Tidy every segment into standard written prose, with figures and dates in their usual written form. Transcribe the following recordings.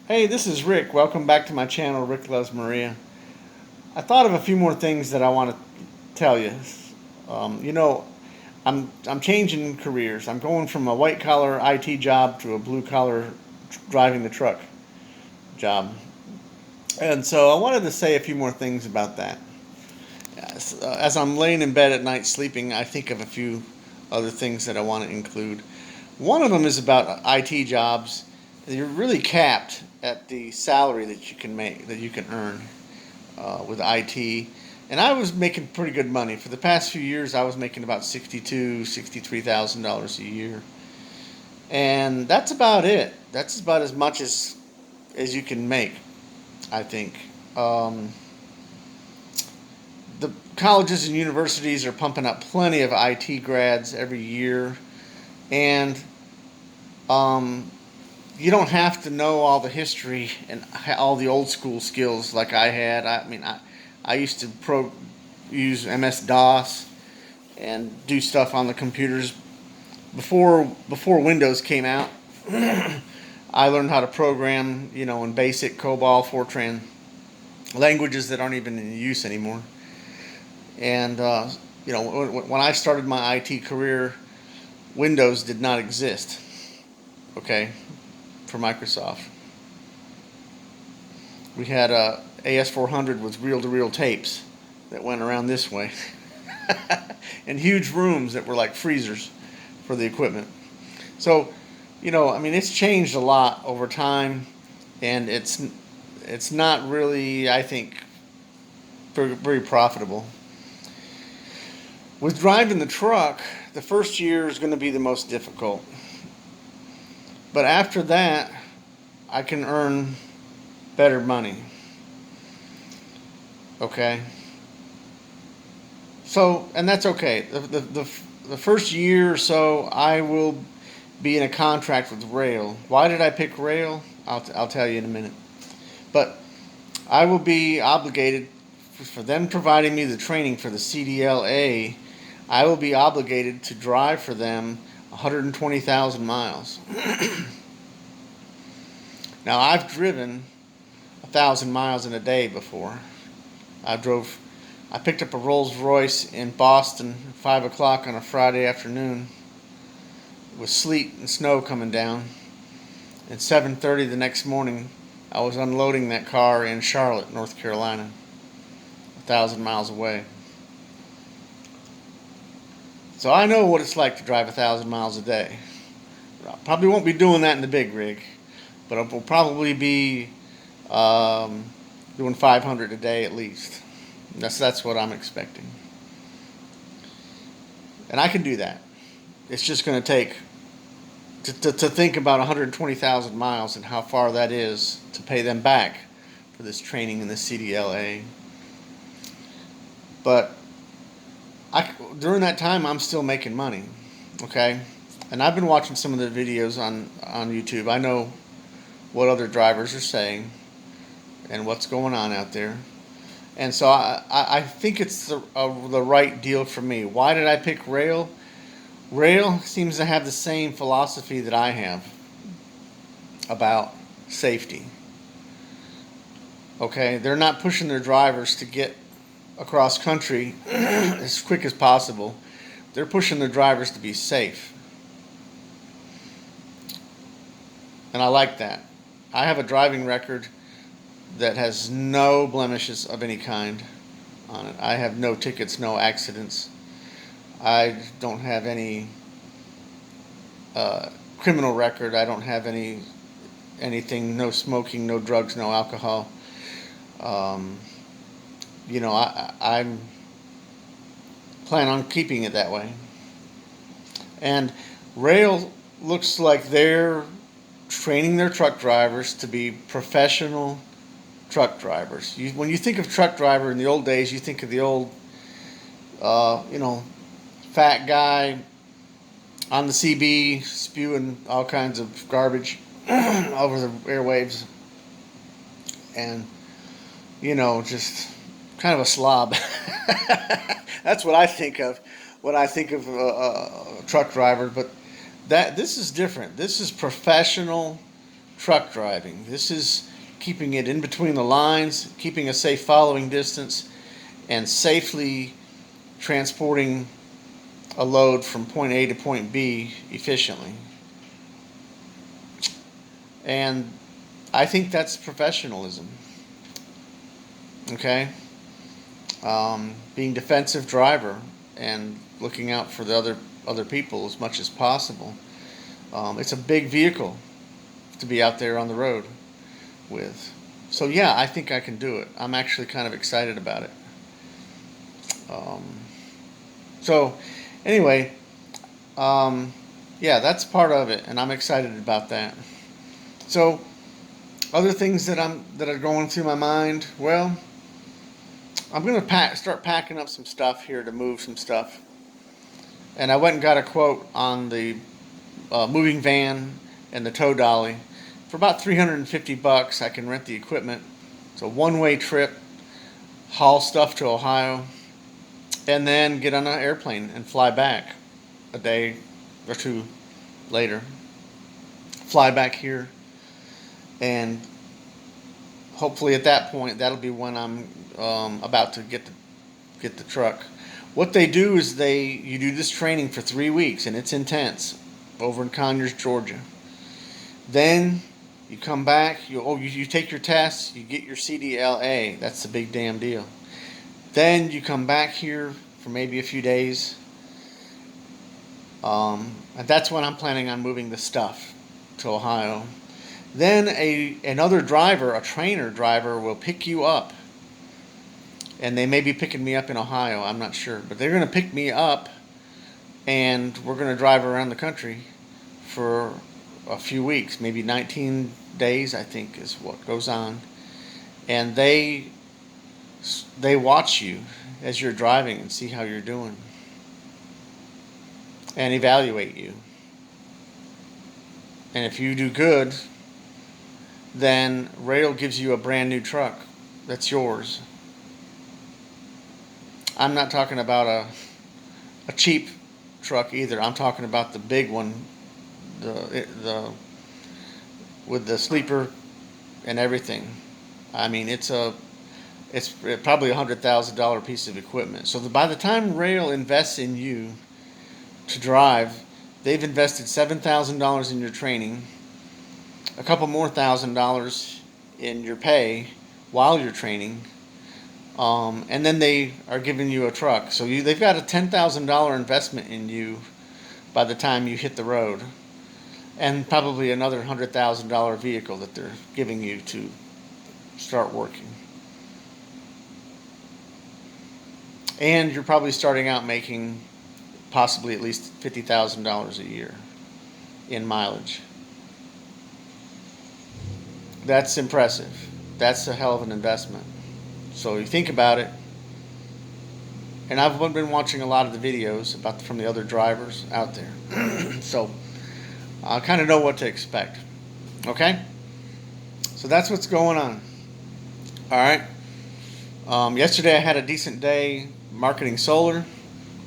Hey, this is Rick. Welcome back to my channel, Rick Loves Maria. I thought of a few more things that I want to tell you. Um, you know, I'm changing careers. I'm going from a white collar IT job to a blue collar driving the truck job, and so I wanted to say a few more things about that. As I'm laying in bed at night sleeping, I think of a few other things that I want to include. One of them is about IT jobs. You're really capped at the salary that you can make, that you can earn with IT. And I was making pretty good money. For the past few years, I was making about $63,000 a year. And that's about it. That's about as much as you can make, I think. Um, the colleges and universities are pumping up plenty of IT grads every year. And um, you don't have to know all the history and all the old school skills like I had. I used to use MS DOS and do stuff on the computers before Windows came out. I learned how to program, in BASIC, COBOL, Fortran, languages that aren't even in use anymore. And when I started my IT career, Windows did not exist. Okay, for Microsoft. We had a AS400 with reel-to-reel tapes that went around this way, and huge rooms that were like freezers for the equipment. So, it's changed a lot over time, and it's not really, I think, very, very profitable. With driving the truck, the first year is going to be the most difficult, but after that, I can earn better money. Okay. So, and that's okay. The first year or so, I will be in a contract with Rail. Why did I pick Rail? I'll tell you in a minute. But I will be obligated for them providing me the training for the CDLA. I will be obligated to drive for them 120,000 miles. Now, I've driven 1,000 miles in a day before. I drove I picked up a Rolls Royce in Boston at 5 o'clock on a Friday afternoon with sleet and snow coming down. At 7:30 the next morning, I was unloading that car in Charlotte, North Carolina, 1,000 miles away. So I know what it's like to drive 1,000 miles a day. I probably won't be doing that in the big rig, but I will probably be doing 500 a day at least. That's what I'm expecting, and I can do that. It's just going to take to think about 120,000 miles and how far that is to pay them back for this training in the CDLA. But during that time, I'm still making money. Okay, and I've been watching some of the videos on YouTube. I know what other drivers are saying and what's going on out there. And so I think it's the right deal for me. Why did I pick Rail? Rail seems to have the same philosophy that I have about safety. Okay, they're not pushing their drivers to get across country as quick as possible. They're pushing their drivers to be safe. And I like that. I have a driving record that has no blemishes of any kind on it. I have no tickets, no accidents. I don't have any criminal record. I don't have anything. No smoking, no drugs, no alcohol. Um, I'm plan on keeping it that way. And Rail looks like they're training their truck drivers to be professional truck drivers. When you think of truck driver in the old days, you think of the old, uh, you know, fat guy on the CB spewing all kinds of garbage over the airwaves, and just kind of a slob. That's what I think of when I think of a truck driver. But this is different. This is professional truck driving. This is keeping it in between the lines, keeping a safe following distance, and safely transporting a load from point A to point B efficiently. And I think that's professionalism. Okay? Being defensive driver and looking out for the other people as much as possible. It's a big vehicle to be out there on the road with. So yeah, I think I can do it. I'm actually kind of excited about it. So anyway, yeah, that's part of it, and I'm excited about that. So other things that are going through my mind. Well, I'm gonna start packing up some stuff here to move some stuff. And I went and got a quote on the moving van and the tow dolly. For about $350, I can rent the equipment. It's a one-way trip, haul stuff to Ohio, and then get on an airplane and fly back a day or two later. Fly back here, and hopefully at that point, that'll be when I'm about to get the truck. What they do is you do this training for 3 weeks, and it's intense over in Conyers, Georgia. Then you come back, you take your tests, you get your CDLA. That's the big damn deal. Then you come back here for maybe a few days. And that's when I'm planning on moving the stuff to Ohio. Then another driver, a trainer driver, will pick you up. And they may be picking me up in Ohio, I'm not sure. But they're going to pick me up, and we're going to drive around the country for a few weeks, maybe 19 days, I think, is what goes on. And they watch you as you're driving and see how you're doing and evaluate you. And if you do good, then Rail gives you a brand new truck that's yours. I'm not talking about a cheap truck either. I'm talking about the big one, the with the sleeper and everything. I mean, it's probably $100,000 piece of equipment. So by the time Rail invests in you to drive, they've invested $7,000 in your training, a couple more $1,000 in your pay while you're training, and then they are giving you a truck. So they've got a $10,000 investment in you by the time you hit the road, and probably another $100,000 vehicle that they're giving you to start working. And you're probably starting out making possibly at least $50,000 a year in mileage. That's impressive. That's a hell of an investment. So you think about it. And I've been watching a lot of the videos from the other drivers out there. So I kind of know what to expect. Okay? So that's what's going on. All right. Yesterday I had a decent day marketing solar.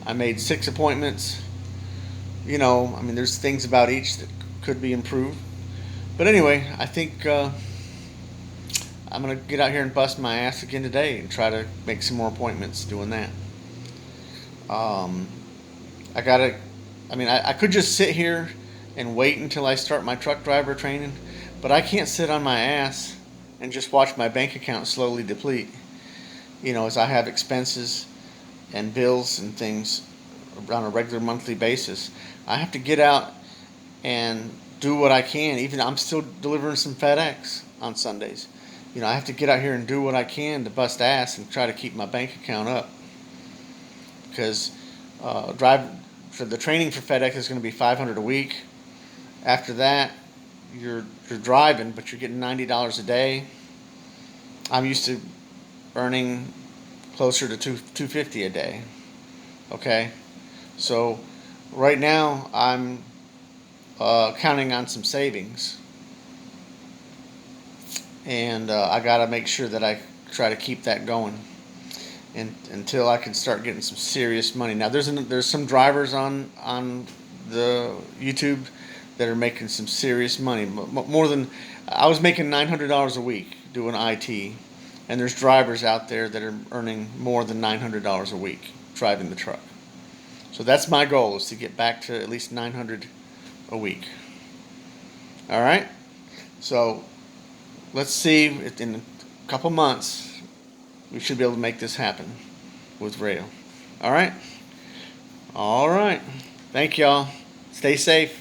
I made 6 appointments. I mean, there's things about each that could be improved. But anyway, I think I'm going to get out here and bust my ass again today and try to make some more appointments doing that. I could just sit here and wait until I start my truck driver training, but I can't sit on my ass and just watch my bank account slowly deplete, as I have expenses and bills and things on a regular monthly basis. I have to get out and do what I can. Even I'm still delivering some FedEx on Sundays. I have to get out here and do what I can to bust ass and try to keep my bank account up. Because the training for FedEx is going to be $500 a week. After that, you're driving, but you're getting $90 a day. I'm used to earning closer to $250 a day. Okay, so right now I'm counting on some savings, and I got to make sure that I try to keep that going until I can start getting some serious money. Now there's some drivers on the YouTube that are making some serious money. More than I was making $900 a week doing IT, and there's drivers out there that are earning more than $900 a week driving the truck. So that's my goal, is to get back to at least 900 a week. All right. So let's see, in a couple months we should be able to make this happen with rail. All right. All right. Thank y'all. Stay safe.